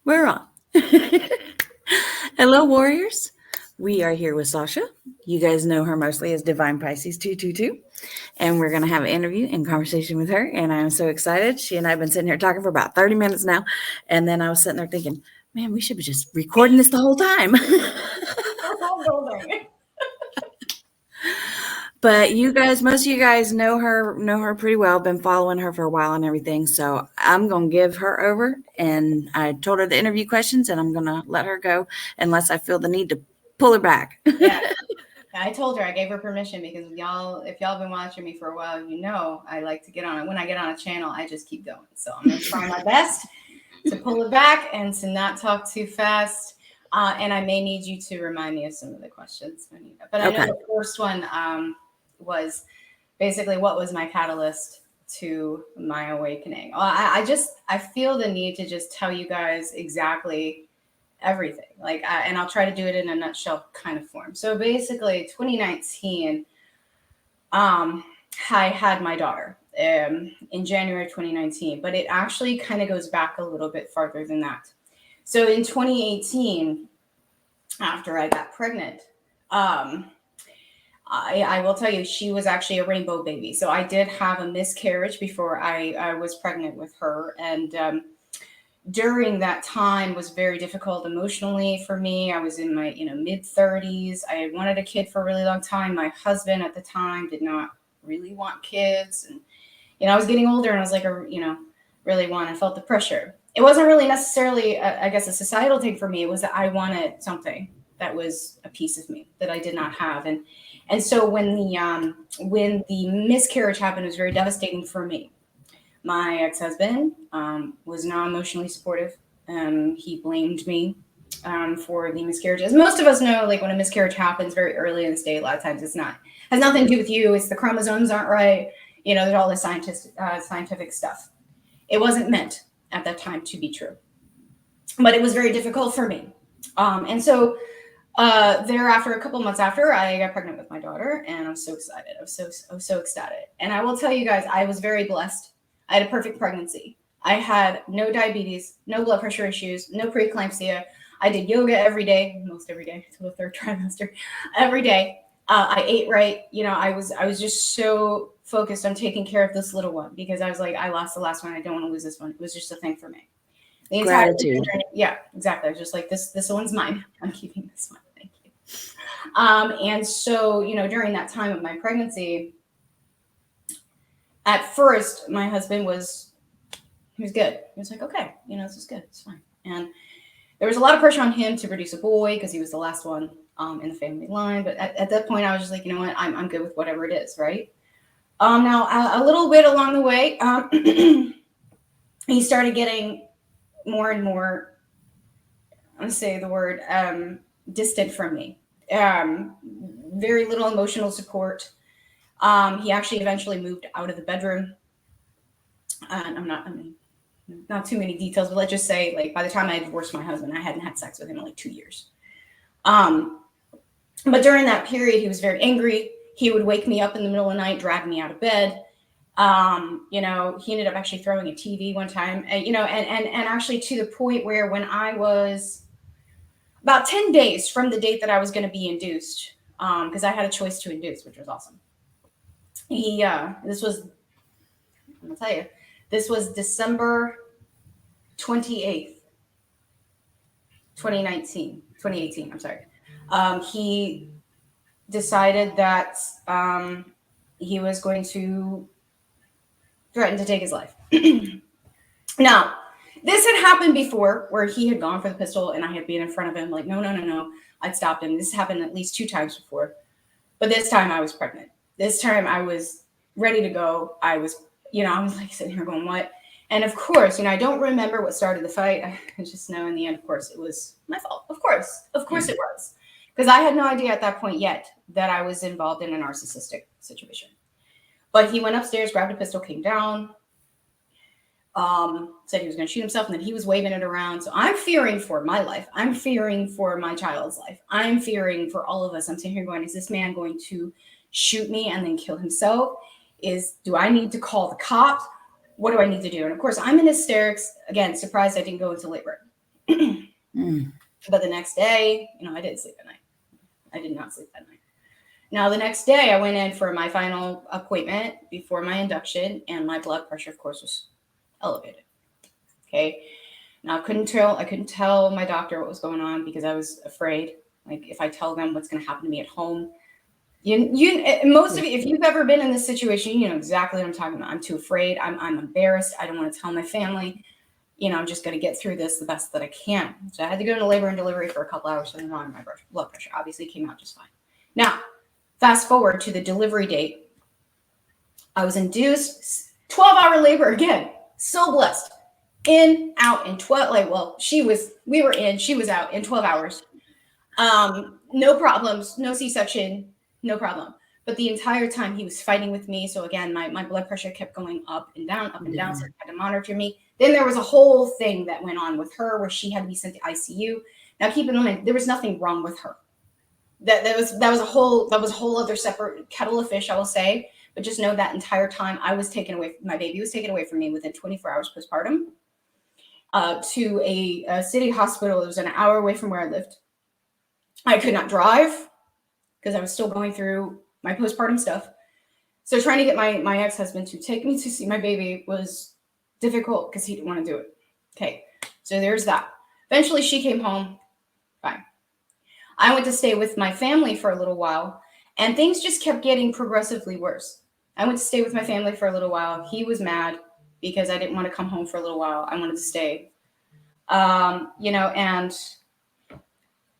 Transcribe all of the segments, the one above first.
We're on. Hello, warriors. We are here with Sasha. You guys know her mostly as Divine Pisces 222. And we're going to have an interview and conversation with her. And I'm so excited. She and I have been sitting here talking for about 30 minutes now. And then I was sitting there thinking, man, we should be just recording this the whole time. But you guys, most of you guys know her pretty well, been following her for a while and everything. So I'm going to give her over, and I told her the interview questions, and I'm going to let her go unless I feel the need to pull her back. Yeah. I told her, I gave her permission because if y'all have been watching me for a while, you know I like to get on it. When I get on a channel, I just keep going. So I'm going to try my best to pull it back and to not talk too fast. And I may need you to remind me of some of the questions. But I know the first one was basically, what was my catalyst to my awakening? I feel the need to just tell you guys exactly everything, and I'll try to do it in a nutshell kind of form. So basically 2019, I had my daughter in January 2019, but it actually kind of goes back a little bit farther than that. So in 2018, after I got pregnant, I will tell you, she was actually a rainbow baby. So I did have a miscarriage before I was pregnant with her. And during that time was very difficult emotionally for me. I was in my mid 30s. I had wanted a kid for a really long time. My husband at the time did not really want kids. And I was getting older, and I was like, I felt the pressure. It wasn't really necessarily, I guess, a societal thing for me. It was that I wanted something that was a piece of me that I did not have. And so when the miscarriage happened, it was very devastating for me. My ex-husband was not emotionally supportive. He blamed me for the miscarriage. As most of us know, like when a miscarriage happens very early in the state, a lot of times has nothing to do with you. It's the chromosomes aren't right. There's all this scientific stuff. It wasn't meant at that time to be true, but it was very difficult for me. And so thereafter, a couple months after, I got pregnant with my daughter, and I'm so excited. I was so ecstatic. And I will tell you guys, I was very blessed. I had a perfect pregnancy. I had no diabetes, no blood pressure issues, no preeclampsia. I did yoga every day, most every day, until the third trimester, every day. I ate right. I was just so focused on taking care of this little one, because I was like, I lost the last one. I don't want to lose this one. It was just a thing for me. The entire Gratitude. Yeah, exactly. I was just like, this one's mine. I'm keeping this one. Thank you. And so, during that time of my pregnancy, at first, my husband was good. He was like, okay, this is good. It's fine. And there was a lot of pressure on him to produce a boy because he was the last one in the family line. But at that point, I was just like, you know what? I'm good with whatever it is, right? Now, a little bit along the way, he started getting more and more, I'm going to say the word, distant from me. Very little emotional support. He actually eventually moved out of the bedroom. And not too many details, but let's just say, like, by the time I divorced my husband, I hadn't had sex with him in like 2 years. But during that period, he was very angry. He would wake me up in the middle of the night, drag me out of bed. He ended up actually throwing a TV one time, and actually to the point where when I was about 10 days from the date that I was going to be induced, because I had a choice to induce, which was awesome. I'm going to tell you, this was December 28th, 2018, I'm sorry. He decided that he was going to threaten to take his life. Now, this had happened before where he had gone for the pistol and I had been in front of him like, no. I'd stopped him. This happened at least 2 times before. But this time I was pregnant. This time I was ready to go. I was like sitting here going, what? And of course, I don't remember what started the fight. I just know in the end, of course, it was my fault. Of course it was. Because I had no idea at that point yet that I was involved in a narcissistic situation. But he went upstairs, grabbed a pistol, came down, said he was going to shoot himself, and then he was waving it around. So I'm fearing for my life. I'm fearing for my child's life. I'm fearing for all of us. I'm sitting here going, is this man going to shoot me and then kill himself? Do I need to call the cops? What do I need to do? And of course, I'm in hysterics. Again, surprised I didn't go into labor. Mm. But the next day, I didn't sleep at night. I did not sleep that night. Now, the next day, I went in for my final appointment before my induction, and my blood pressure, of course, was elevated. Okay. Now, I couldn't tell my doctor what was going on because I was afraid. Like, if I tell them what's going to happen to me at home, most of you, if you've ever been in this situation, you know exactly what I'm talking about. I'm too afraid. I'm embarrassed. I don't want to tell my family. I'm just going to get through this the best that I can. So I had to go into labor and delivery for a couple hours, and my blood pressure obviously came out just fine. Now, fast forward to the delivery date. I was induced 12-hour labor again. So blessed. In, out in 12, we were in, she was out in 12 hours. No problems, no C-section, no problem. But the entire time he was fighting with me. So again, my blood pressure kept going up and down, up and down. So he had to monitor me. Then there was a whole thing that went on with her where she had to be sent to ICU. Now keep in mind, there was nothing wrong with her. That was a whole other separate kettle of fish, I will say. But just know that entire time my baby was taken away from me within 24 hours postpartum, to a city hospital that was an hour away from where I lived. I could not drive because I was still going through my postpartum stuff. So trying to get my ex-husband to take me to see my baby was difficult because he didn't want to do it. Okay, so there's that. Eventually she came home. Fine. I went to stay with my family for a little while, and things just kept getting progressively worse. I went to stay with my family for a little while. He was mad because I didn't want to come home for a little while. I wanted to stay. And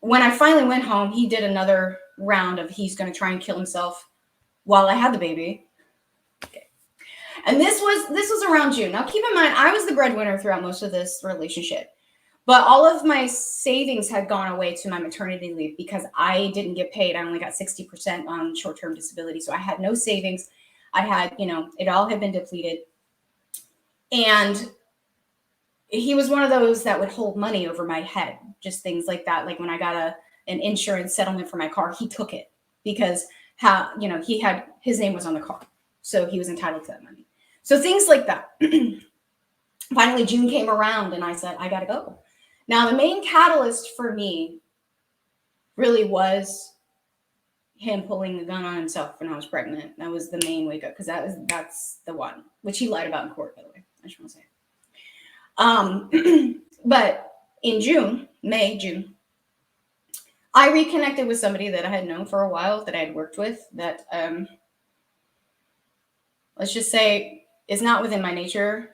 when I finally went home, he did another round of he's going to try and kill himself while I had the baby. Okay. And this was around June. Now keep in mind, I was the breadwinner throughout most of this relationship. But all of my savings had gone away to my maternity leave because I didn't get paid. I only got 60% on short-term disability. So I had no savings. I had, it all had been depleted. And he was one of those that would hold money over my head, just things like that. Like when I got an insurance settlement for my car, he took it because his name was on the car. So he was entitled to that money. So things like that. Finally, June came around and I said, I got to go. Now, the main catalyst for me really was him pulling the gun on himself when I was pregnant. That was the main wake up because that's the one, which he lied about in court, by the way. I just want to say. But in June, I reconnected with somebody that I had known for a while, that I had worked with, that let's just say is not within my nature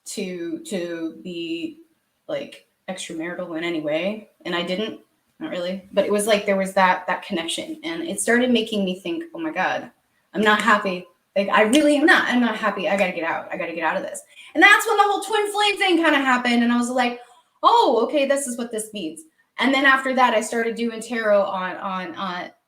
to be like extramarital in any way. And I didn't, not really, but it was like there was that connection, and it started making me think, oh my God, I'm not happy. Like I really am not. I'm not happy. I gotta get out. I gotta get out of this. And that's when the whole twin flame thing kind of happened. And I was like, oh, okay, this is what this means. And then after that, I started doing tarot on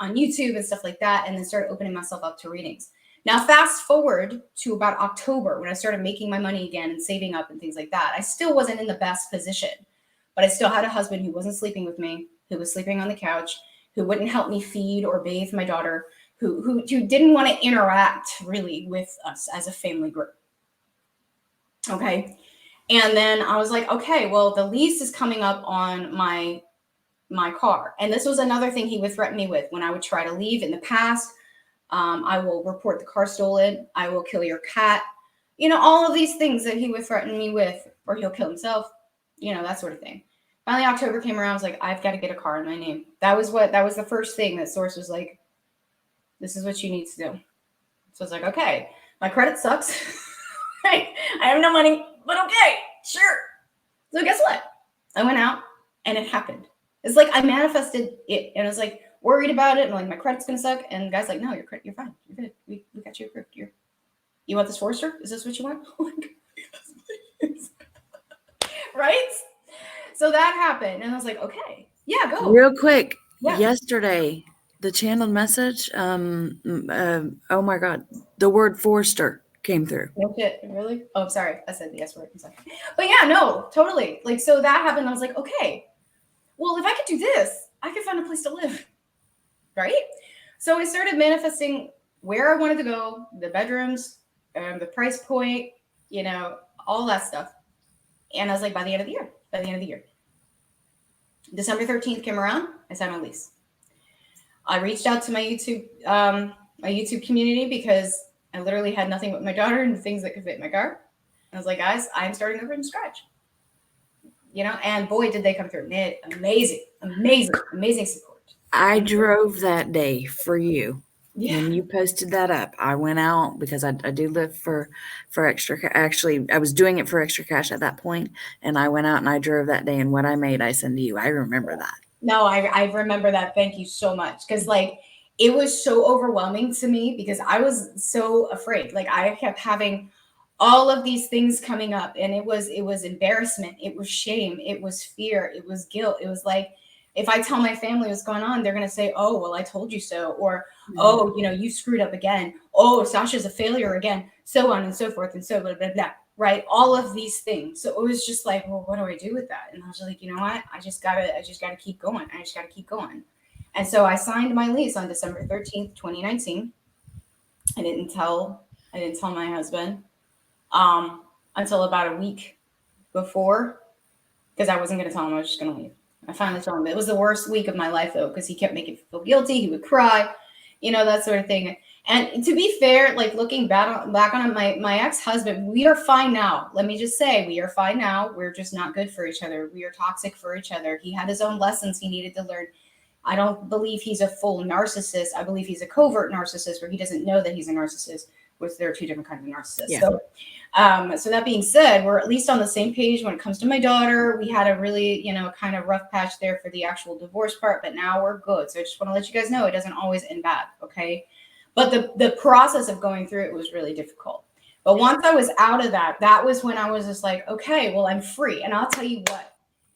YouTube and stuff like that, and then started opening myself up to readings. Now, fast forward to about October when I started making my money again and saving up and things like that. I still wasn't in the best position, but I still had a husband who wasn't sleeping with me, who was sleeping on the couch, who wouldn't help me feed or bathe my daughter, who didn't want to interact really with us as a family group. Okay. And then I was like, okay, well, the lease is coming up on my car. And this was another thing he would threaten me with when I would try to leave in the past. I will report the car stolen. I will kill your cat. All of these things that he would threaten me with, or he'll kill himself, that sort of thing. Finally, October came around. I was like, I've got to get a car in my name. That was the first thing that Source was like, this is what you need to do. So I was like, okay, my credit sucks. I have no money, but okay, sure. So guess what? I went out and it happened. It's like I manifested it, and I was like worried about it, and like my credit's gonna suck. And the guy's like, no, you're fine. You're good. We got you approved. You want this Forester? Is this what you want? Oh my God. Right? So that happened, and I was like, okay, yeah, go. Real quick. Yeah. Yesterday, the channeled message, oh my God, the word Forester came through. No shit, really? Oh, sorry, I said the S word. I'm sorry. But yeah, no, totally. Like, so that happened. I was like, okay, well, if I could do this, I could find a place to live, right? So I started manifesting where I wanted to go, the bedrooms, the price point, all that stuff. And I was like, by the end of the year, by the end of the year. December 13th came around, I signed my lease. I reached out to my YouTube community because I literally had nothing but my daughter and the things that could fit in my car. I was like, guys, I'm starting over from scratch. And boy, did they come through. Man, amazing, amazing, amazing support. I drove that day for you. Yeah. When you posted that up, I went out because I do live for extra. Actually, I was doing it for extra cash at that point, and I went out and I drove that day. And what I made, I send to you. I remember that. No, I remember that. Thank you so much. Because, like, it was so overwhelming to me because I was so afraid. Like, I kept having all of these things coming up, and it was embarrassment, it was shame, it was fear, it was guilt. It was like, if I tell my family what's going on, they're going to say, oh, well, I told you so. Or, oh, you screwed up again. Oh, Sasha's a failure again. So on and so forth and so blah, blah, blah. Right. All of these things. So it was just like, well, what do I do with that? And I was like, you know what? I just gotta keep going. I just gotta keep going. And so I signed my lease on December 13th, 2019. I didn't tell my husband until about a week before, because I wasn't going to tell him I was just going to leave. I finally told him. It was the worst week of my life, though, because he kept making me feel guilty. He would cry, that sort of thing. And to be fair, like looking back on it, my ex-husband, we are fine now. Let me just say, we are fine now. We're just not good for each other. We are toxic for each other. He had his own lessons he needed to learn. I don't believe he's a full narcissist. I believe he's a covert narcissist where he doesn't know that he's a narcissist, which there are two different kinds of narcissists. Yeah. So that being said, we're at least on the same page when it comes to my daughter. We had a really, kind of rough patch there for the actual divorce part, but now we're good. So I just want to let you guys know it doesn't always end bad, okay? But the process of going through it was really difficult. But once I was out of that was when I was just like, okay, well, I'm free. And I'll tell you what,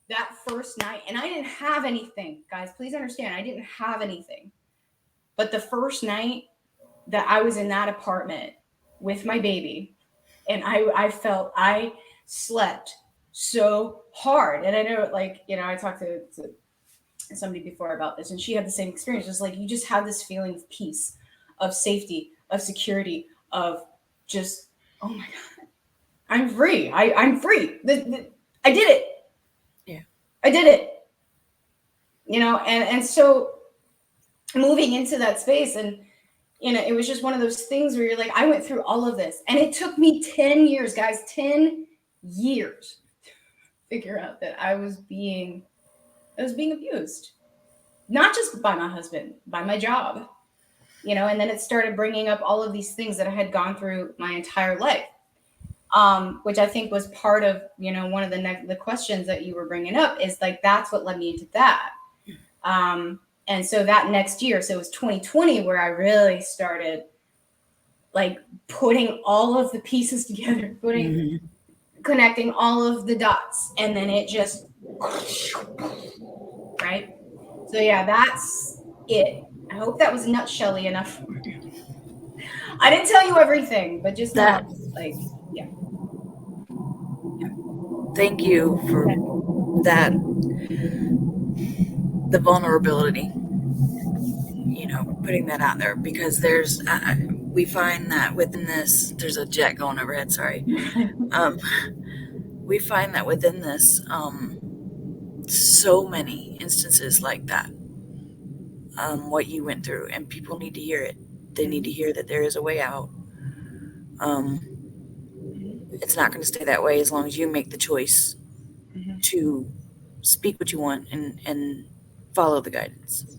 that first night, and I didn't have anything, guys, please understand, I didn't have anything. But the first night that I was in that apartment with my baby, and I felt I slept so hard. And I know, like, I talked to somebody before about this, and she had the same experience. Just like, you just have this feeling of peace, of safety, of security, of just, oh my God, I'm free. I'm free. I did it. Yeah. I did it. And so moving into that space, and it was just one of those things where you're like, I went through all of this, and it took me 10 years, guys, 10 years to figure out that I was being abused, not just by my husband, by my job, and then it started bringing up all of these things that I had gone through my entire life, which I think was part of, one of the questions that you were bringing up is like, that's what led me into that. And so that next year, so it was 2020 where I really started like putting all of the pieces together, connecting all of the dots, and then it just, right? So yeah, that's it. I hope that was nutshell-y enough for you. I didn't tell you everything, but just That. like, yeah. Thank you for that. The vulnerability. Putting that out there, because we find that within this, there's a jet going overhead. Sorry. We find that within this, so many instances like that, what you went through, and people need to hear it. They need to hear that there is a way out. It's not going to stay that way as long as you make the choice to speak what you want and follow the guidance.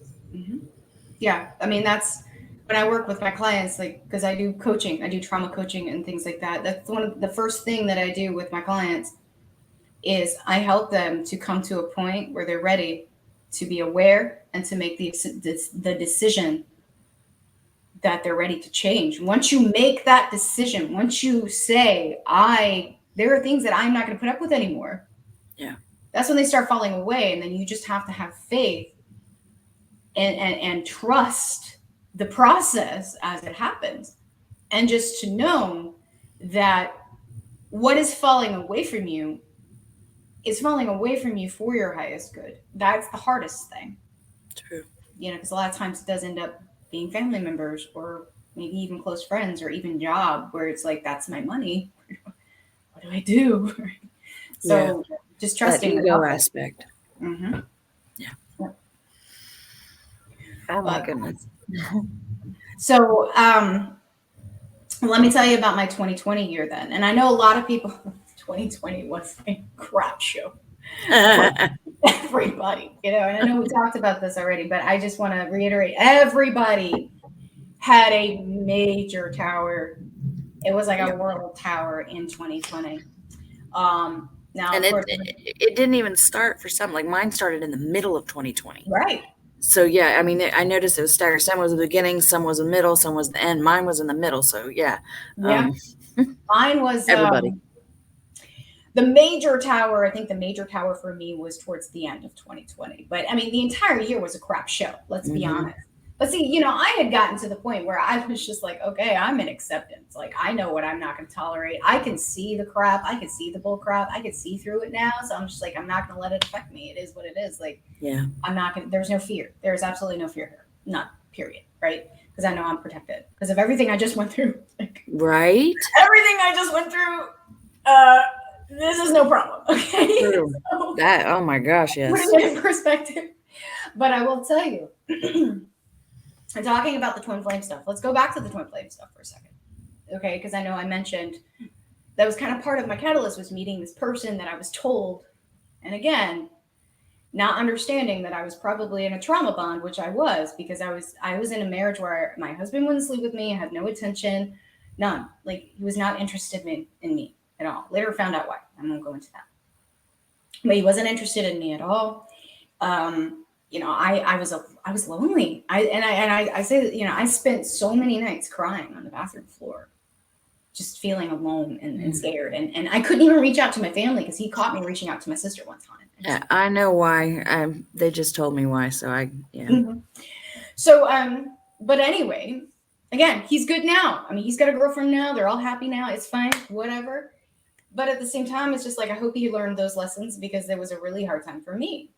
Yeah, I mean, that's when I work with my clients, like, because I do coaching, I do trauma coaching and things like that. That's one of the first thing that I do with my clients is I help them to come to a point where they're ready to be aware and to make the decision that they're ready to change. Once you make that decision, once you say, there are things that I'm not going to put up with anymore. Yeah. That's when they start falling away. And then you just have to have faith and trust the process as it happens. And just to know that what is falling away from you is falling away from you for your highest good. That's the hardest thing. True. Because a lot of times it does end up being family members or maybe even close friends or even job, where it's like, that's my money. What do I do? So just That trusting the ego couple. aspect. Mm-hmm. Yeah. Yeah. Oh my But goodness. so let me tell you about my 2020 year then. And I know a lot of people 2020 was a crap show for everybody, you know, and I know we talked about this already, but I just want to reiterate everybody had a major tower. It was like a Yep. world tower in 2020. Now And of course, it didn't even start for some. Like mine started in the middle of 2020. right. So yeah, I mean, I noticed it was staggered. Some was the beginning, some was the middle, some was the end. Mine was in the middle. So yeah, Yeah. um, Mine was everybody. the major tower. I think the major tower for me was towards the end of 2020. But I mean, the entire year was a crap show. Let's be Hmm. honest. But see, you know, I had gotten to the point where I was just like, okay, I'm in acceptance. Like, I know what I'm not going to tolerate. I can see the crap. I can see the bull crap. I can see through it now. So I'm just like, I'm not going to let it affect me. It is what it is. Like, Yeah. I'm not going to, there's no fear. There's absolutely no fear here. None, period. Right. Because I know I'm protected because of everything I just went through. Like, Right. everything I just went through, uh, this is no problem. Okay. True. So, That. Oh my gosh. Yes. putting it in perspective. But I will tell you, and talking about the twin flame stuff, let's go back to the twin flame stuff for a second. Okay. Because I know I mentioned that was kind of part of my catalyst was meeting this person that I was told, and again, not understanding that I was probably in a trauma bond, which I was because I was in a marriage where my husband wouldn't sleep with me, I had no attention, none. Like he was not interested in me at all. Later found out why. I won't go into that. But he wasn't interested in me at all. You know, I was lonely. I say that, you know, I spent so many nights crying on the bathroom floor, just feeling alone and scared. And I couldn't even reach out to my family because he caught me reaching out to my sister one time. Yeah, I know why. They just told me why. So yeah. Mm-hmm. So, but anyway, again, he's good now. I mean, he's got a girlfriend now. They're all happy now. It's fine, whatever. But at the same time, it's just like, I hope he learned those lessons because it was a really hard time for me.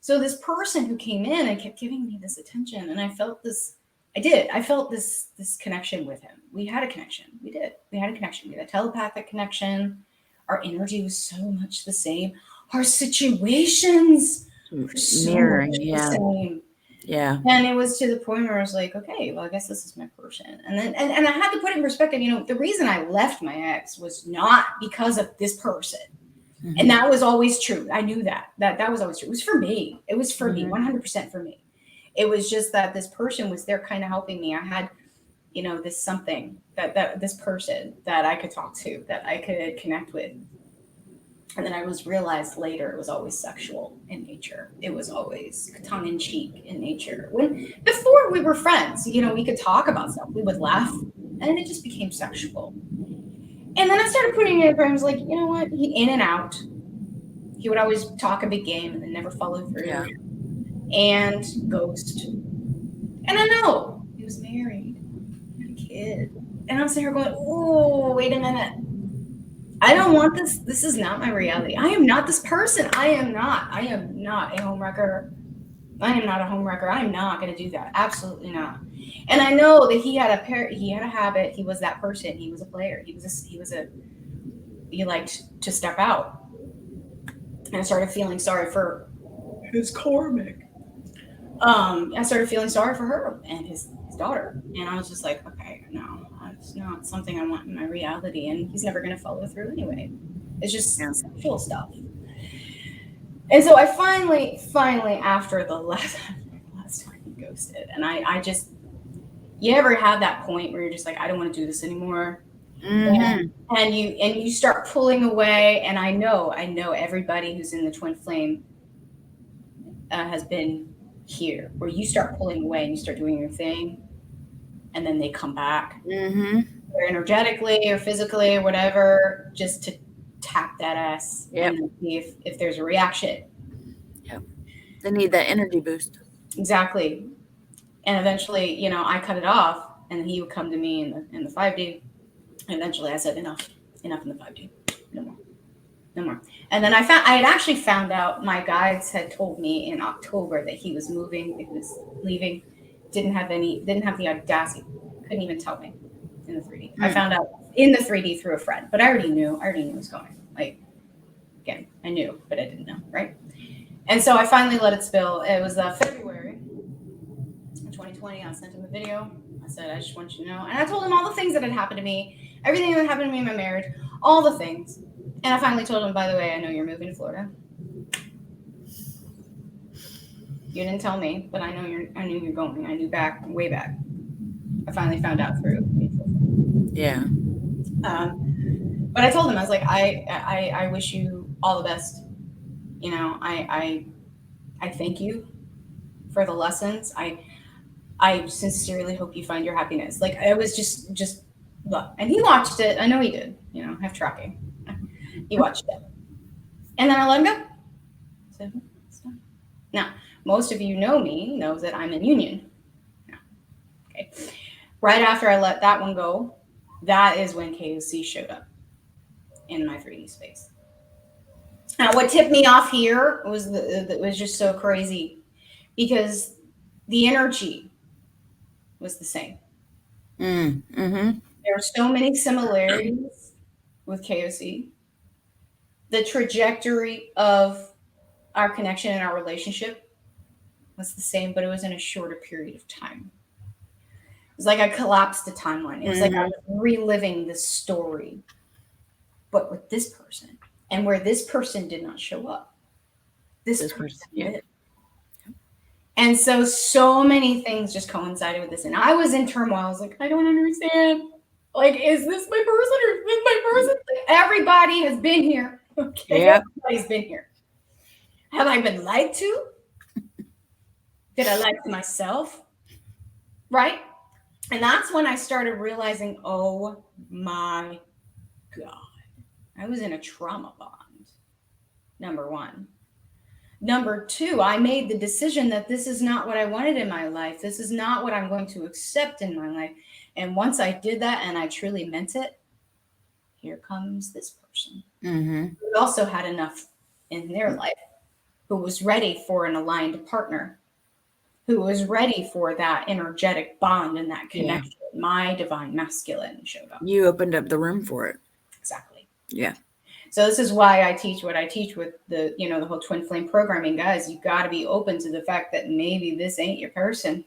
So this person who came in and kept giving me this attention, and I felt this, I felt this connection with him. We had a connection. We did. We had a connection. We had a telepathic connection. Our energy was so much the same. Our situations were so Mirroring. much the Yeah. same. Yeah. And it was to the point where I was like, okay, well, I guess this is my person. And then, and I had to put it in perspective, you know, the reason I left my ex was not because of this person. Mm-hmm. And that was always true. I knew that was always true. It was for me. It was for me, Mm-hmm. 100% for me. It was just that this person was there kind of helping me. I had, you know, this something that this person that I could talk to, that I could connect with. And then I was realized later it was always sexual in nature. It was always tongue in cheek in nature. When before we were friends, you know, we could talk about stuff, we would laugh, and it just became sexual. And then I started putting it in frames like, you know what? He in and out. He would always talk a big game and then never follow through. Yeah. And ghost. And I know he was married, he had a kid. And I'm sitting here going, oh, wait a minute. I don't want this. This is not my reality. I am not this person. I am not a homewrecker. I am not a homewrecker. I am not going to do that. Absolutely not. And I know that he had a habit. He was that person. He was a player. He liked to step out. And I started feeling sorry for his karmic. I started feeling sorry for her and his daughter. And I was just like, okay, no, it's not something I want in my reality. And he's never going to follow through anyway. It's just sexual stuff. And so I finally, after the last time he ghosted, and I just, you ever have that point where you're just like, I don't want to do this anymore. Mm-hmm. And you start pulling away. And I know everybody who's in the twin flame has been here, where you start pulling away and you start doing your thing, and then they come back, Mm-hmm. or energetically or physically or whatever, just to tap that ass. Yep. And see if there's a reaction. Yep. They need that energy boost. Exactly. And eventually, you know, I cut it off, and he would come to me in the 5D. And eventually, I said, enough in the 5D, no more. And then I had actually found out, my guides had told me in October that he was moving, he was leaving, didn't have the audacity, couldn't even tell me in the 3D. I found out in the 3D through a friend, but I already knew it was going. Like, Again, I knew, but I didn't know, right? And so I finally let it spill. It was February 2020. I sent him a video. I said, I just want you to know. And I told him all the things that had happened to me, everything that happened to me in my marriage, all the things. And I finally told him, by the way, I know you're moving to Florida. You didn't tell me, but I knew you're going. I knew way back. I finally found out through mutual friend. Yeah. But I told him, I was like, I wish you all the best. You know, I thank you for the lessons. I sincerely hope you find your happiness. Like I was just look, and he watched it. I know he did. You know, I have tracking. He watched it, and then I let him go. So it's done. Now, most of you know me, knows that I'm in union. Okay. Right after I let that one go, that is when KOC showed up in my 3D space. Now, what tipped me off here was it was just so crazy because the energy was the same. Mm-hmm. There are so many similarities with KOC. The trajectory of our connection and our relationship was the same, but it was in a shorter period of time. It was like I collapsed the timeline. It was like I was reliving this story, but with this person, and where this person did not show up. This person did. And so many things just coincided with this. And I was in turmoil. I was like, I don't understand. Like, is this my person or is this my person? Everybody has been here. Okay. Yep. Everybody's been here. Have I been lied to? Did I lie to myself? Right? And that's when I started realizing, oh my God, I was in a trauma bond. Number one. Number two, I made the decision that this is not what I wanted in my life. This is not what I'm going to accept in my life. And once I did that and I truly meant it, here comes this person who also had enough in their life, who was ready for an aligned partner, who was ready for that energetic bond and that connection. Yeah. My divine masculine showed up. You opened up the room for it. Exactly. Yeah. So this is why I teach what I teach with the, you know, the whole twin flame programming, guys. You got to be open to the fact that maybe this ain't your person.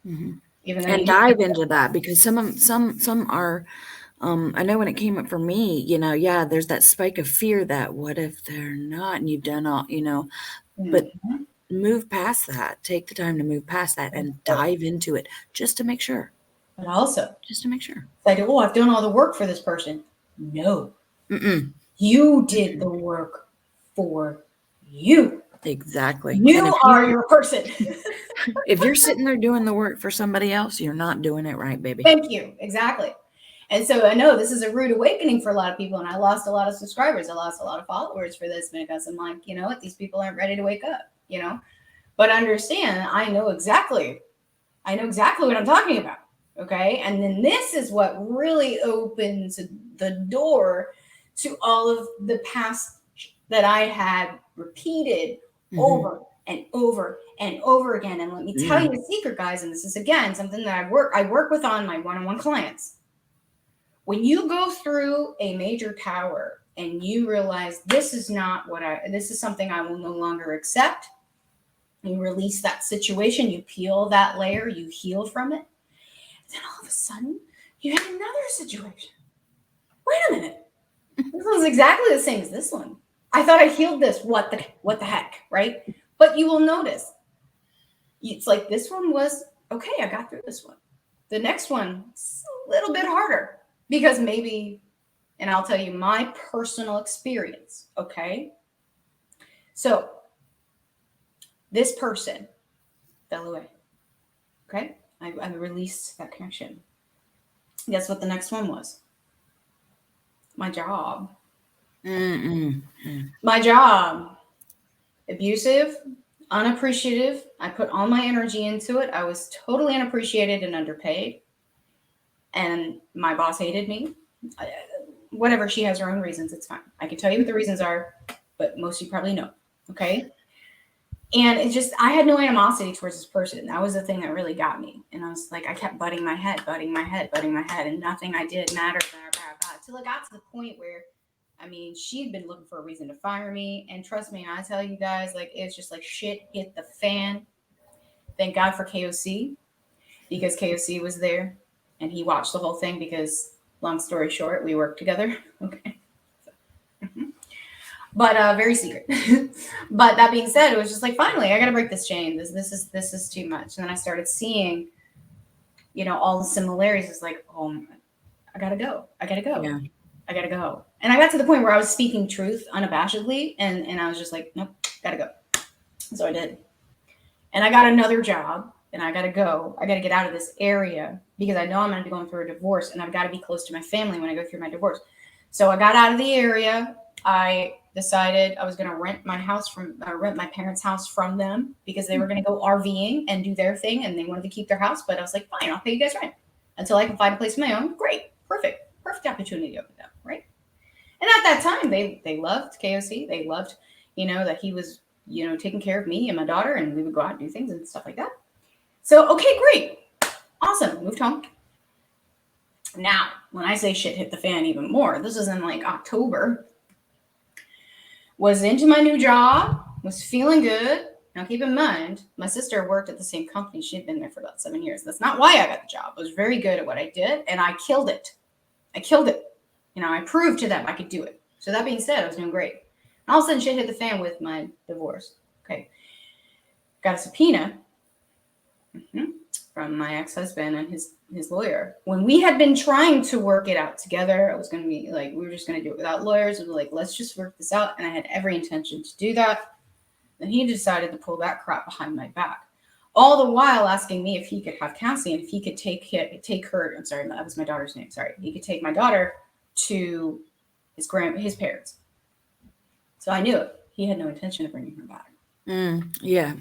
Even though and dive into that, because some are, I know when it came up for me, you know, yeah, there's that spike of fear that what if they're not, and you've done all, you know, but move past that. Take the time to move past that and dive into it just to make sure. But also, just to make sure. Like, oh, I've done all the work for this person. No. You did the work for you. Exactly. You are your person. If you're sitting there doing the work for somebody else, you're not doing it right, baby. Thank you. Exactly. And so I know this is a rude awakening for a lot of people, and I lost a lot of subscribers. I lost a lot of followers for this because I'm like, you know what, these people aren't ready to wake up, you know. But understand, I know exactly what I'm talking about. Okay. And then this is what really opens the door to all of the past that I had repeated over and over and over again. And let me tell you a secret, guys, and this is again something that I work with on my one-on-one clients. When you go through a major tower and you realize this is something I will no longer accept, you release that situation, you peel that layer, you heal from it. Then all of a sudden, you have another situation. Wait a minute. This one's exactly the same as this one. I thought I healed this. What the heck, right? But you will notice, it's like this one was, okay, I got through this one. The next one is a little bit harder because maybe, and I'll tell you my personal experience, okay? So this person fell away, okay? I released that connection. Guess what the next one was? My job. My job. Abusive, unappreciative. I put all my energy into it. I was totally unappreciated and underpaid. And my boss hated me. Whatever, she has her own reasons. It's fine. I can tell you what the reasons are, but most of you probably know. Okay? And it just, I had no animosity towards this person. That was the thing that really got me. And I was like, I kept butting my head, and nothing I did mattered. Until it got to the point where I mean, she'd been looking for a reason to fire me. And trust me, I tell you guys, like, it's just like shit hit the fan. Thank God for KOC, because KOC was there and he watched the whole thing because, long story short, we worked together. Okay. But very secret. But that being said, it was just like, finally, I got to break this chain. This is too much. And then I started seeing, all the similarities. It's like, oh, I got to go. I got to go. Yeah. I gotta go. And I got to the point where I was speaking truth unabashedly, and I was just like, nope, gotta go. So I did. And I got another job, and I gotta go. I gotta get out of this area because I know I'm gonna be going through a divorce, and I've got to be close to my family when I go through my divorce. So I got out of the area. I decided I was gonna rent my parents' house from them because they were gonna go RVing and do their thing, and they wanted to keep their house. But I was like, fine, I'll pay you guys rent until I can find a place of my own. Great, perfect opportunity opened up, right? And at that time, they loved KOC. They loved, that he was, taking care of me and my daughter, and we would go out and do things and stuff like that. So, okay, great. Awesome. Moved home. Now, when I say shit hit the fan even more, this is in like October. Was into my new job, was feeling good. Now, keep in mind, my sister worked at the same company. She had been there for about 7 years. That's not why I got the job. I was very good at what I did, and I killed it. I proved to them I could do it. So that being said, I was doing great. And all of a sudden, shit hit the fan with my divorce. Okay. Got a subpoena from my ex-husband and his lawyer. When we had been trying to work it out together, it was going to be like, we were just going to do it without lawyers. We were like, let's just work this out. And I had every intention to do that. Then he decided to pull that crap behind my back. All the while asking me if he could have Cassie and if he could take her. I'm sorry, that was my daughter's name. Sorry, he could take my daughter to his parents. So I knew it. He had no intention of bringing her back. Yeah.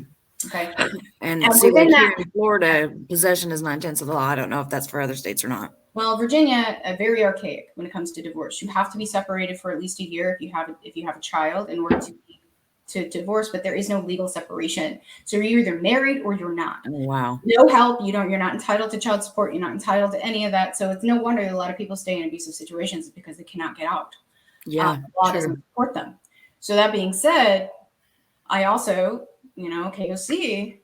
Okay. And see, like here in Florida, possession is 9/10 of the law. I don't know if that's for other states or not. Well, Virginia, very archaic when it comes to divorce. You have to be separated for at least a year if you have a child in order to divorce, but there is no legal separation. So you're either married or you're not. Oh, wow. No help. You're not entitled to child support. You're not entitled to any of that. So it's no wonder that a lot of people stay in abusive situations because they cannot get out. Yeah. The law doesn't support them. So that being said, I also, KOC,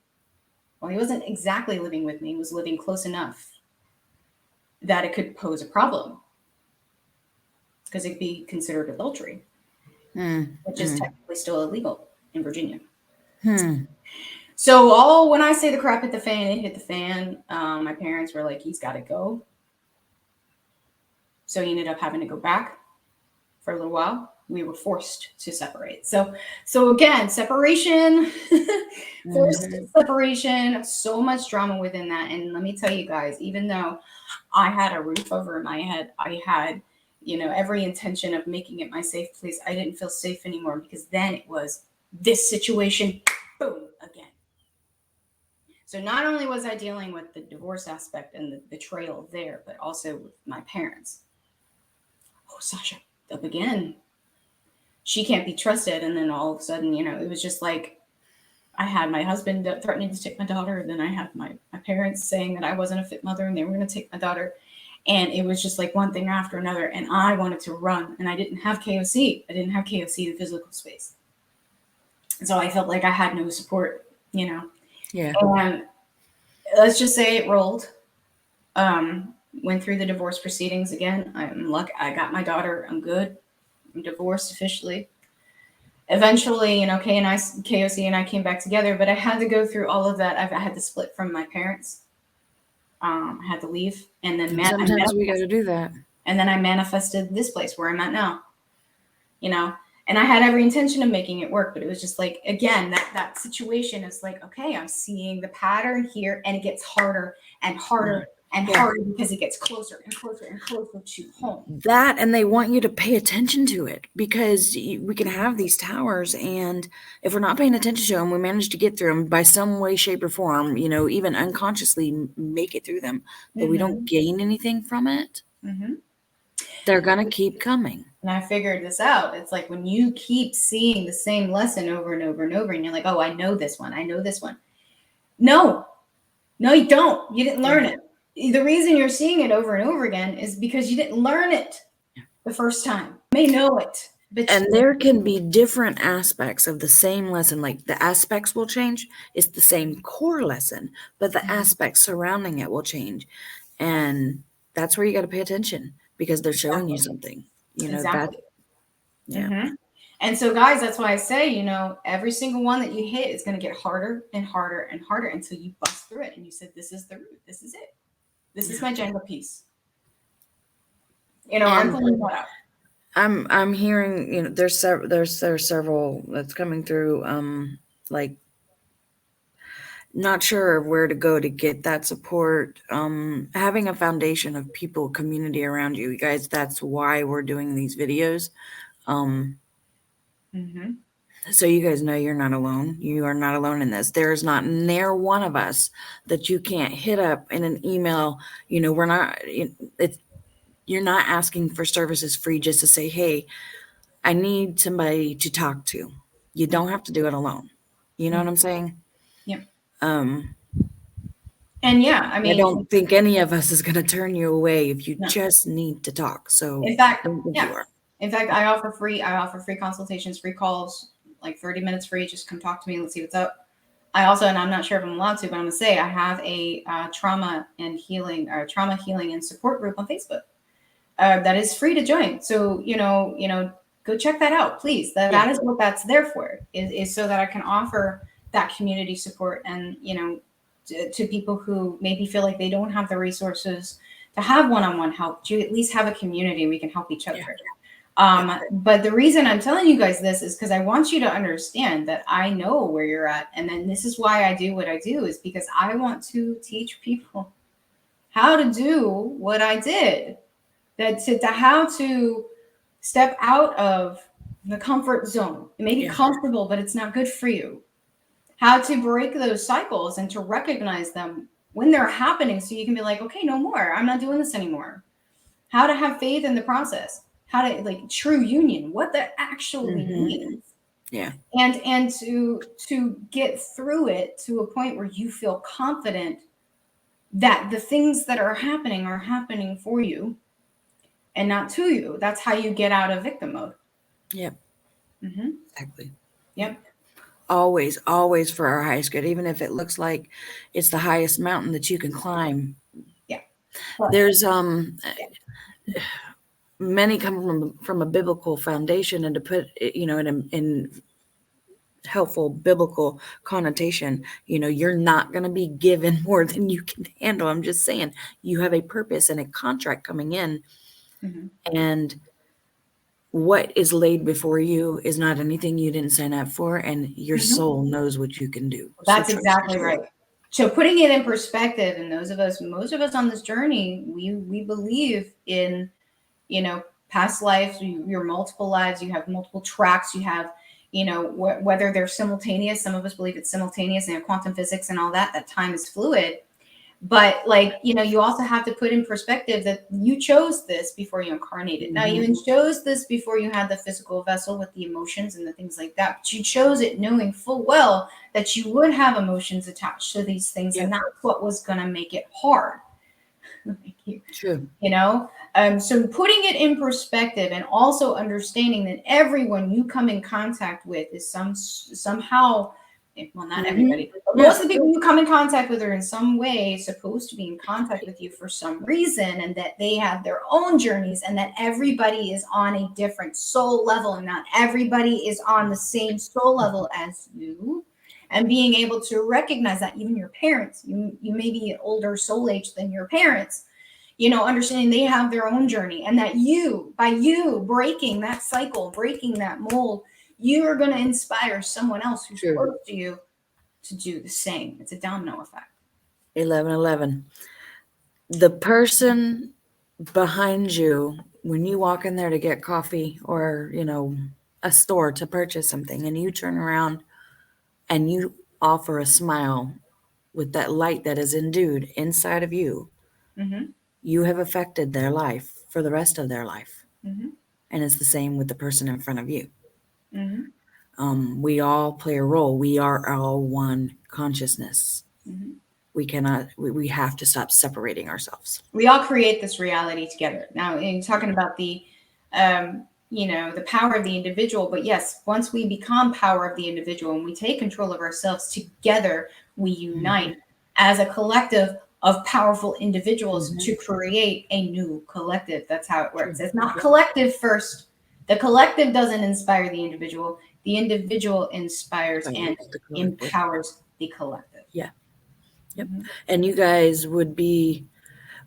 well, he wasn't exactly living with me. He was living close enough that it could pose a problem because it could be considered adultery. Which is technically still illegal in Virginia. So when I say the crap hit the fan, it hit the fan. My parents were like, he's got to go. So he ended up having to go back for a little while. We were forced to separate. So again, separation, forced separation, so much drama within that. And let me tell you guys, even though I had a roof over my head, I had every intention of making it my safe place, I didn't feel safe anymore because then it was this situation, boom, again. So not only was I dealing with the divorce aspect and the betrayal there, but also with my parents. Oh, Sasha, up again. She can't be trusted. And then all of a sudden, it was just like I had my husband threatening to take my daughter. Then I had my parents saying that I wasn't a fit mother and they were going to take my daughter. And it was just like one thing after another. And I wanted to run. And I didn't have KOC. I didn't have KOC in physical space. So I felt like I had no support, Yeah. And let's just say it rolled. Went through the divorce proceedings again. I'm lucky. I got my daughter. I'm good. I'm divorced officially. Eventually, KOC and I came back together. But I had to go through all of that. I had to split from my parents. I had to leave, and then sometimes we got to do that. And then I manifested this place where I'm at now, and I had every intention of making it work, but it was just like, again, that situation is like, okay, I'm seeing the pattern here, and it gets harder and harder and harder because it gets closer and closer and closer to home. That, and they want you to pay attention to it because we can have these towers, and if we're not paying attention to them, we manage to get through them by some way, shape, or form, even unconsciously make it through them, but we don't gain anything from it. They're going to keep coming. And I figured this out. It's like when you keep seeing the same lesson over and over and over, and you're like, oh, I know this one. I know this one. No, you don't. You didn't learn it. The reason you're seeing it over and over again is because you didn't learn it the first time. may know it, but And there can be different aspects of the same lesson. Like the aspects will change. It's the same core lesson, but the Mhm. aspects surrounding it will change. And that's where you got to pay attention because they're showing you Exactly. something. You know, that, Exactly. yeah. Hmm. And so, guys, that's why I say, every single one that you hit is going to get harder and harder and harder until you bust through it. And you said, "This is the root. This is it. This is Yeah. my Jenga piece." I'm And pulling that out. I'm hearing, there's several that's coming through, like not sure where to go to get that support. Having a foundation of people, community around you, you guys, that's why we're doing these videos. Um, Hmm. so you guys know you're not alone. You are not alone in this. There's not near one of us that you can't hit up in an email. We're not, it's, you're not asking for services free just to say, hey, I need somebody to talk to. You don't have to do it alone. You know what I'm saying? Yep. Um, And yeah, I I mean, don't think any of us is going to turn you away if you no. just need to talk. So In fact, don't think yeah. you are. In fact, I offer free consultations, free calls, like 30 minutes free. Just come talk to me. Let's see what's up. I also, and I'm not sure if I'm allowed to, but I'm gonna say I have a trauma healing and support group on Facebook that is free to join. So go check that out, please. That Yeah. that is what that's there for. Is so that I can offer that community support and to people who maybe feel like they don't have the resources to have one-on-one help. To at least have a community we can help each Yeah. other. Yeah. But the reason I'm telling you guys this is because I want you to understand that I know where you're at. And then this is why I do what I do, is because I want to teach people how to do what I did. To how to step out of the comfort zone. It may be Yeah. comfortable, but it's not good for you. How to break those cycles and to recognize them when they're happening so you can be like, okay, no more. I'm not doing this anymore. How to have faith in the process, how to like true union, what that actually Hmm. means, Yeah. and to get through it to a point where you feel confident that the things that are happening for you and not to you. That's how you get out of victim mode. Yep. Hmm. Exactly. Yep. Yep. Always, always for our highest good, even if it looks like it's the highest mountain that you can climb. Yeah. But There's many come from a biblical foundation, and to put it, in helpful biblical connotation, you're not going to be given more than you can handle. I'm just saying, you have a purpose and a contract coming in, hmm. and what is laid before you is not anything you didn't sign up for, and your Hmm. soul knows what you can do. So That's trust your exactly soul. right. So putting it in perspective, and most of us on this journey, we believe in you know past lives, your multiple lives, you have multiple tracks, you have whether they're simultaneous. Some of us believe it's simultaneous, and quantum physics and all that time is fluid. But like you also have to put in perspective that you chose this before you incarnated. Now you Hmm. even chose this before you had the physical vessel with the emotions and the things like that, but you chose it knowing full well that you would have emotions attached to these things, and Yep. that's what was going to make it hard. Thank you. True. you know so putting it in perspective and also understanding that everyone you come in contact with is somehow, well, not Hmm. everybody, but Yeah. most of the people you come in contact with are in some way supposed to be in contact with you for some reason, and that they have their own journeys, and that everybody is on a different soul level, and not everybody is on the same soul level as you. And being able to recognize that, even your parents, you may be older soul age than your parents, understanding they have their own journey, and that by you breaking that cycle, breaking that mold, you are going to inspire someone else who's True. close to you to do the same. It's a domino effect. 1111. The person behind you, when you walk in there to get coffee or, a store to purchase something, and you turn around and you offer a smile with that light that is endued inside of you, Mm-hmm. you have affected their life for the rest of their life. Mm-hmm. And it's the same with the person in front of you. Mm-hmm. We all play a role. We are all one consciousness. Mm-hmm. We have to stop separating ourselves. We all create this reality together. Now, in talking about the the power of the individual. But yes, once we become power of the individual and we take control of ourselves, together we unite as a collective of powerful individuals to create a new collective. That's how it works. It's not collective first. The collective doesn't inspire the individual. The individual inspires and empowers the collective. Yeah. Yep. And you guys would be,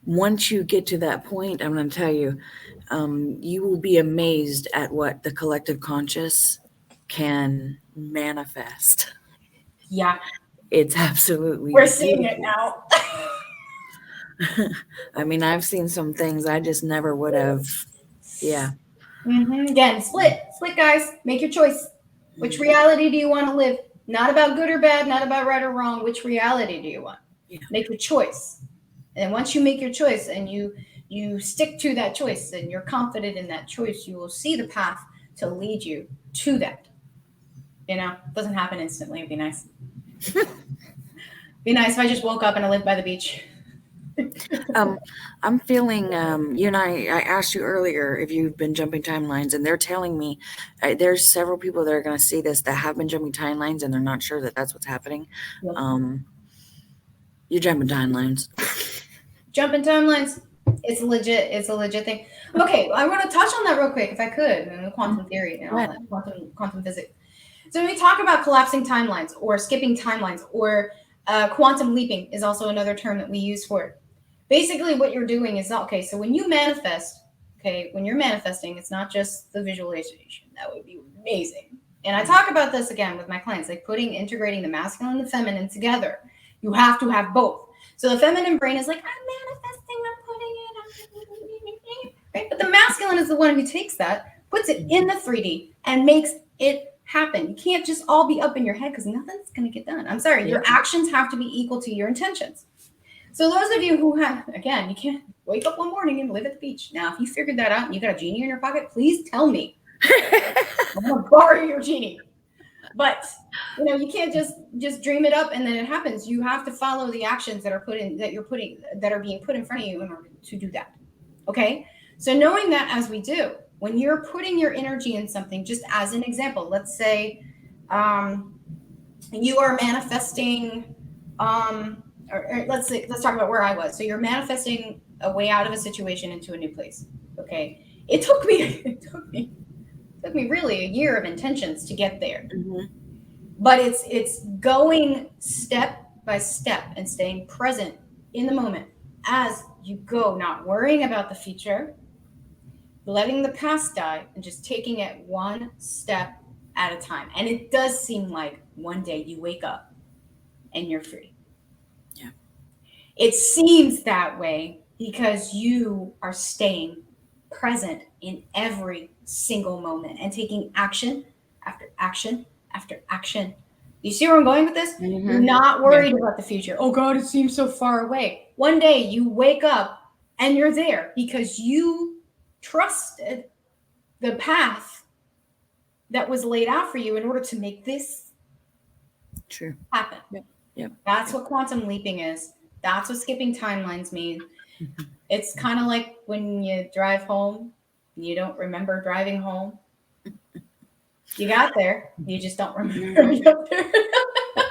once you get to that point, I'm going to tell you, you will be amazed at what the collective conscious can manifest. Yeah. It's absolutely We're seeing it now. I mean, I've seen some things I just never would have. Yeah. Again, split, guys. Make your choice. Which reality do you want to live? Not about good or bad, not about right or wrong. Which reality do you want? Yeah. Make your choice. And once you make your choice and you stick to that choice and you're confident in that choice, you will see the path to lead you to that. It doesn't happen instantly. It'd be nice. Be nice if I just woke up and I lived by the beach. I'm feeling, you and I asked you earlier if you've been jumping timelines, and they're telling me there's several people that are going to see this that have been jumping timelines and they're not sure that that's what's happening. Yep. You're jumping timelines. Jumping timelines. It's a legit thing. Okay, I want to touch on that real quick, if I could, and quantum theory and all that, quantum physics. So when we talk about collapsing timelines or skipping timelines or quantum leaping is also another term that we use for it. Basically, what you're doing is, okay, so when you manifest, when you're manifesting, it's not just the visualization. That would be amazing. And I talk about this again with my clients, like integrating the masculine and the feminine together. You have to have both. So the feminine brain is like, I'm manifesting, I'm putting it, right? But the masculine is the one who takes that, puts it in the 3D, and makes it happen. You can't just all be up in your head because nothing's going to get done. I'm sorry. Your actions have to be equal to your intentions. So those of you who have, again, you can't wake up one morning and live at the beach. Now, if you figured that out and you got a genie in your pocket, please tell me. I'm going to borrow your genie. But, you can't just dream it up and then it happens. You have to follow the actions that are being put in front of you in order to do that. Okay? So knowing that as we do, when you're putting your energy in something, just as an example, let's say you are manifesting, or let's talk about where I was. So you're manifesting a way out of a situation into a new place. Okay. It took me really a year of intentions to get there. But it's going step by step and staying present in the moment as you go, not worrying about the future, letting the past die, and just taking it one step at a time. And it does seem like one day you wake up and you're free. Yeah. It seems that way because you are staying present in every single moment and taking action after action after action. You see where I'm going with this? You're not worried about the future. Oh God, it seems so far away. One day you wake up and you're there because you trusted the path that was laid out for you in order to make this happen. Yep. That's what quantum leaping is. That's what skipping timelines mean. It's kind of like when you drive home, you don't remember driving home. You got there, you just don't remember you got there.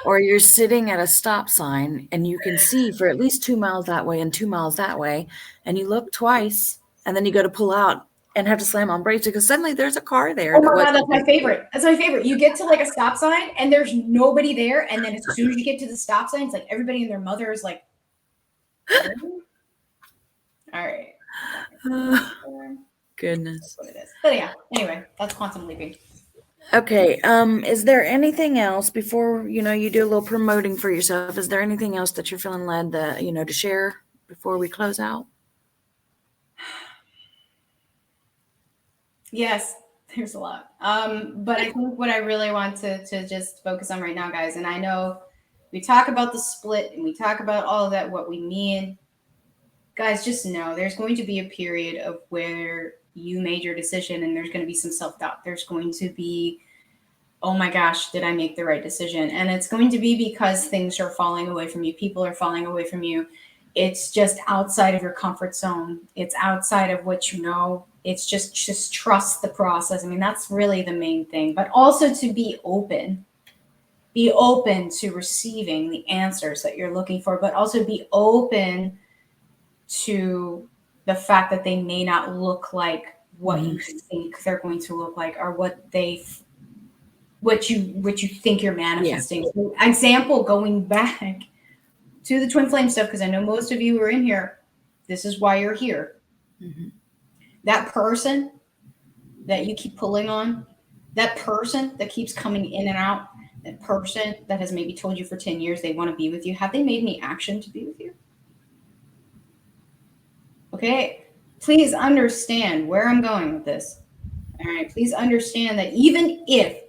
Or you're sitting at a stop sign and you can see for at least 2 miles that way and 2 miles that way, and you look twice, and then you go to pull out and have to slam on brakes because suddenly there's a car there. Oh my God, that's my favorite. That's my favorite. You get to like a stop sign and there's nobody there, and then as soon as you get to the stop sign, it's like everybody and their mother is like, all right. Goodness. That's what it is. But yeah, anyway, that's quantum leaping. Okay. Is there anything else before, you do a little promoting for yourself? Is there anything else that you're feeling led that, to share before we close out? Yes, there's a lot. But I think what I really want to just focus on right now, guys, and I know we talk about the split and we talk about all of that, what we mean. Guys, just know there's going to be a period of where you made your decision and there's going to be some self-doubt. There's going to be, oh my gosh, did I make the right decision? And it's going to be because things are falling away from you. People are falling away from you. It's just outside of your comfort zone. It's outside of what you know. It's just trust the process. I mean, that's really the main thing, but also to be open to receiving the answers that you're looking for, but also be open to the fact that they may not look like what you think they're going to look like, or what you think you're manifesting. Yeah. So, example, going back to the twin flame stuff, because I know most of you who are in here, this is why you're here. Mm-hmm. That person that you keep pulling on, that person that keeps coming in and out, that person that has maybe told you for 10 years they want to be with you, have they made any action to be with you? Okay, please understand where I'm going with this. All right, please understand that even if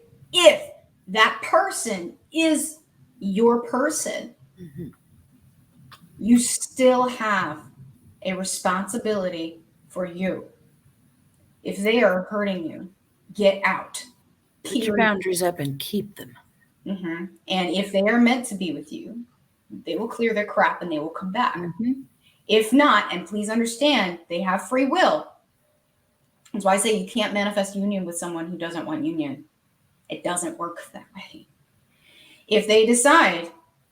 that person is your person, you still have a responsibility for you. If they are hurting you, get out. Put your boundaries up and keep them. And if they are meant to be with you, they will clear their crap and they will come back. If not, and please understand, they have free will. That's why I say you can't manifest union with someone who doesn't want union. It doesn't work that way. If they decide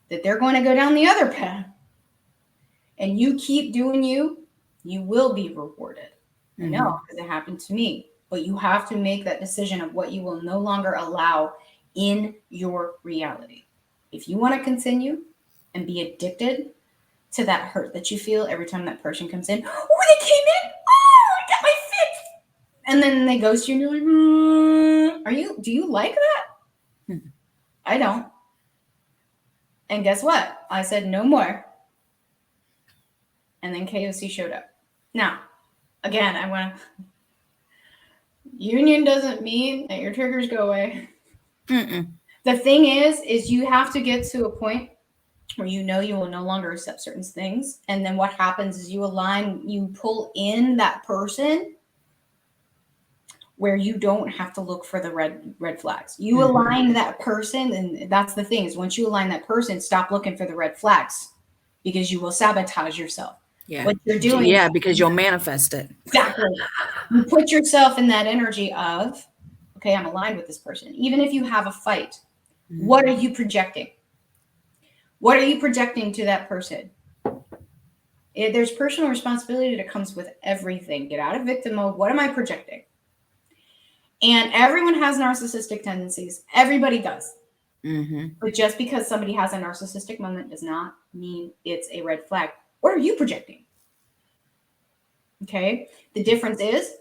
that they're going to go down the other path and you keep doing you, you will be rewarded. I know, because it happened to me. But you have to make that decision of what you will no longer allow in your reality. If you want to continue and be addicted to that hurt that you feel every time that person comes in, oh, they came in, oh, I got my fix. And then they ghost you and you're like, do you like that? I don't. And guess what? I said no more. And then KOC showed up. Now, again, I want to. Union doesn't mean that your triggers go away. The thing is you have to get to a point where you know you will no longer accept certain things. And then what happens is you pull in that person where you don't have to look for the red flags. You align that person, and that's the thing is once you align that person, stop looking for the red flags because you will sabotage yourself. Yeah. What you're doing. Yeah, because you'll manifest it. Exactly. You put yourself in that energy of, okay, I'm aligned with this person. Even if you have a fight, what are you projecting? What are you projecting to that person? There's personal responsibility that comes with everything. Get out of victim mode. What am I projecting? And everyone has narcissistic tendencies. Everybody does. But just because somebody has a narcissistic moment does not mean it's a red flag. What are you projecting? Okay. The difference is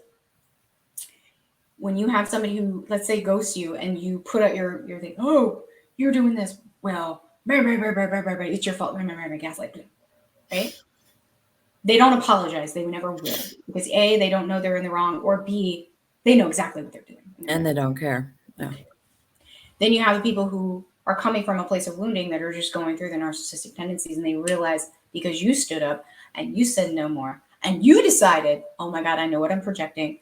when you have somebody who, let's say, ghosts you and you put out your thing, oh, you're doing this. Well, it's your fault. Gaslight. Right? They don't apologize. They never will. Because A, they don't know they're in the wrong, or B, they know exactly what they're doing. And they don't care. No. Then you have the people who are coming from a place of wounding that are just going through the narcissistic tendencies, and they realize because you stood up and you said no more and you decided, oh my God, I know what I'm projecting.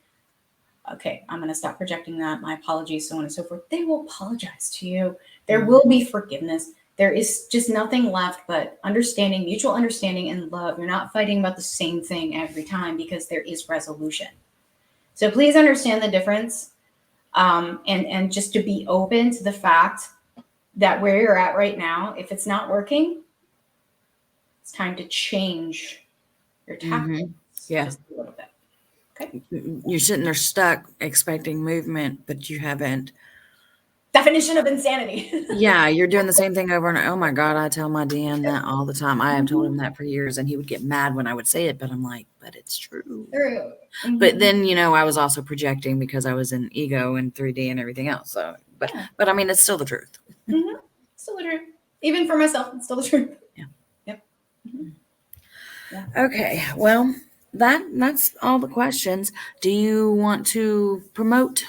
Okay, I'm going to stop projecting that. My apologies, so on and so forth. They will apologize to you. There will be forgiveness. There is just nothing left but understanding, mutual understanding, and love. You're not fighting about the same thing every time because there is resolution. So please understand the difference. And just to be open to the fact that where you're at right now, if it's not working, it's time to change your tactics just a little bit. Okay. You're sitting there stuck expecting movement, but you haven't. Definition of insanity. Yeah, you're doing the same thing over and oh my God, I tell my Dan that all the time. I have told him that for years and he would get mad when I would say it, but I'm like, but it's true. But then, I was also projecting because I was in ego and 3D and everything else. So, but I mean, it's still the truth. Still the truth. Even for myself, it's still the truth. Yeah. Yep. Yeah. Okay. Well, that's all the questions. Do you want to promote?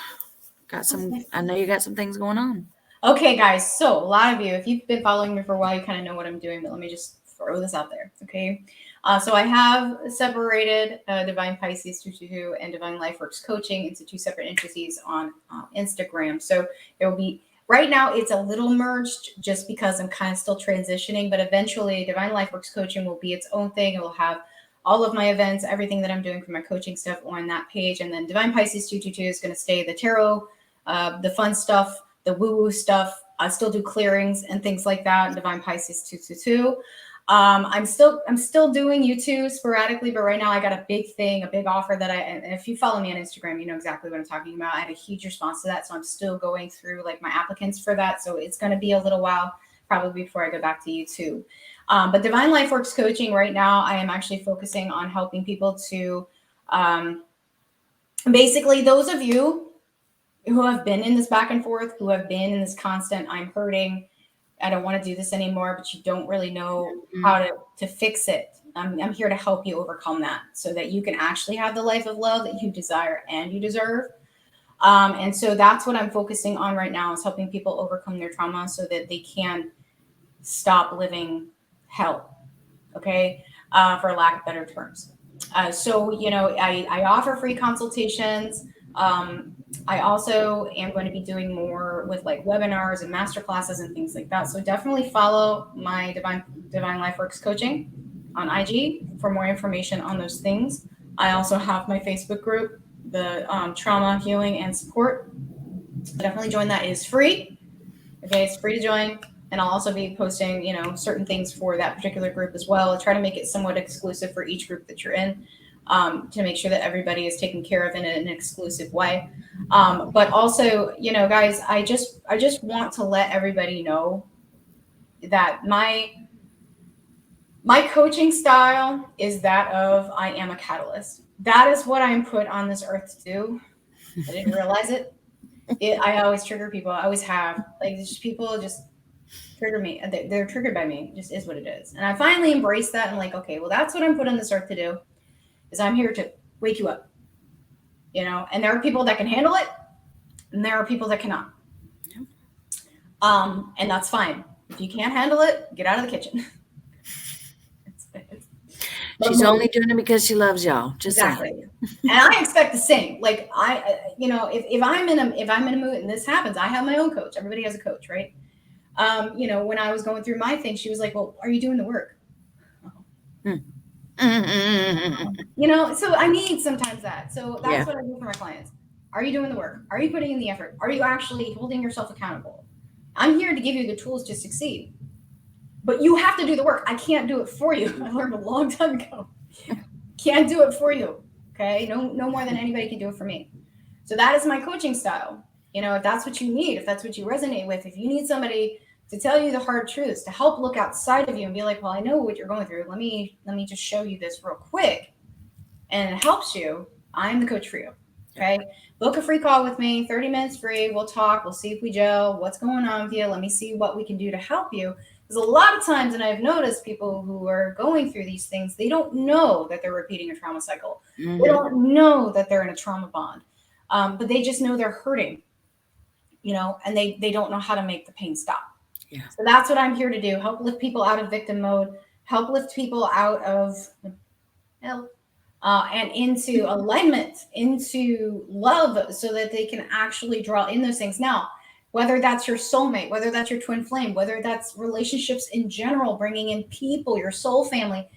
I know you got some things going on. Okay, guys. So a lot of you, if you've been following me for a while, you kind of know what I'm doing, but let me just throw this out there. Okay. So I have separated Divine Pisces 222 and Divine LifeWorks Coaching into two separate entities on Instagram. So there will be, right now it's a little merged just because I'm kind of still transitioning, but eventually Divine LifeWorks Coaching will be its own thing. It will have all of my events, everything that I'm doing for my coaching stuff on that page. And then Divine Pisces 222 is going to stay the tarot, the fun stuff, the woo woo stuff. I still do clearings and things like that. Divine Pisces 222. I'm still doing YouTube sporadically, but right now I got a big thing, a big offer that and if you follow me on Instagram, you know exactly what I'm talking about. I had a huge response to that. So I'm still going through like my applicants for that. So it's going to be a little while probably before I go back to YouTube. But Divine Life Works Coaching right now, I am actually focusing on helping people to basically those of you who have been in this back and forth, who have been in this constant, I'm hurting, I don't want to do this anymore, but you don't really know how to fix it. I'm here to help you overcome that so that you can actually have the life of love that you desire and you deserve. And so that's what I'm focusing on right now is helping people overcome their trauma so that they can stop living hell, okay, for lack of better terms. So, you know, I offer free consultations. I also am going to be doing more with like webinars and master classes and things like that. So definitely follow my Divine Life Works Coaching on IG for more information on those things. I also have my Facebook group, the Trauma Healing and Support. Definitely join that. It is free. Okay, it's free to join. And I'll also be posting, you know, certain things for that particular group as well. I'll try to make it somewhat exclusive for each group that you're in, to make sure that everybody is taken care of in an exclusive way. But also, you know, guys, I just want to let everybody know that my coaching style is that of I am a catalyst. That is what I am put on this earth to do. I didn't realize it. I always trigger people. I always have. Like, just people just trigger me. They're triggered by me. It just is what it is. And I finally embraced that. And like, okay, well, that's what I'm put on this earth to do. Is I'm here to wake you up. You know, and there are people that can handle it, and there are people that cannot. And that's fine. If you can't handle it, get out of the kitchen. She's only doing it because she loves y'all. Just exactly. saying. And I expect the same. Like you know, if I'm in a mood and this happens, I have my own coach. Everybody has a coach, right? You know, when I was going through my thing, she was like, "Well, are you doing the work?" You know, so I need sometimes that. So that's what I do for my clients. Are you doing the work? Are you putting in the effort? Are you actually holding yourself accountable? I'm here to give you the tools to succeed. But you have to do the work. I can't do it for you. I learned a long time ago. Can't do it for you. Okay? No more than anybody can do it for me. So that is my coaching style. You know, if that's what you need, if that's what you resonate with, if you need somebody to tell you the hard truths, to help look outside of you and be like, well, I know what you're going through. Let me just show you this real quick. And it helps you. I'm the coach for you. Okay. Book a free call with me, 30 minutes free. We'll talk. We'll see if we gel. What's going on with you? Let me see what we can do to help you. Because a lot of times, and I've noticed people who are going through these things, they don't know that they're repeating a trauma cycle. Mm-hmm. They don't know that they're in a trauma bond, but they just know they're hurting, you know, and they don't know how to make the pain stop. Yeah. So that's what I'm here to do. Help lift people out of victim mode, help lift people out of and into alignment, into love, so that they can actually draw in those things. Now, whether that's your soulmate, whether that's your twin flame, whether that's relationships in general, bringing in people, your soul family,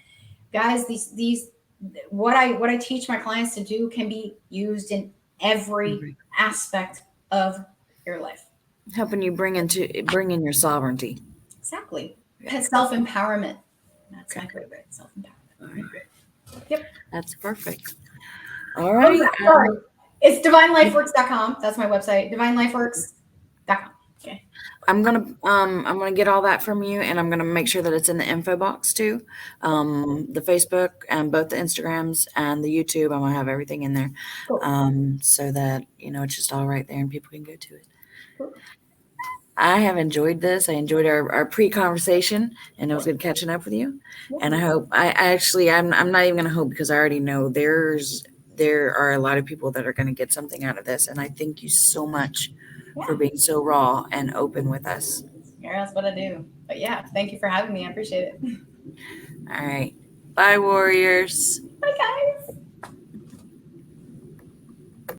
guys, these what I teach my clients to do can be used in every aspect of your life. Helping you bring in your sovereignty. Exactly. Yeah. Self-empowerment. That's my favorite. Self-empowerment. Yep. That's perfect. All right. It's divinelifeworks.com. That's my website. Divinelifeworks.com. Okay. I'm gonna get all that from you, and I'm gonna make sure that it's in the info box too. The Facebook and both the Instagrams and the YouTube. I'm gonna have everything in there, cool. So that you know it's just all right there and people can go to it. Cool. I have enjoyed this. I enjoyed our pre-conversation, and it was good catching up with you. Yeah. And I hope I'm not even gonna hope, because I already know there are a lot of people that are gonna get something out of this. And I thank you so much for being so raw and open with us. Yeah, that's what I do. But yeah, thank you for having me. I appreciate it. All right. Bye, warriors. Bye, guys.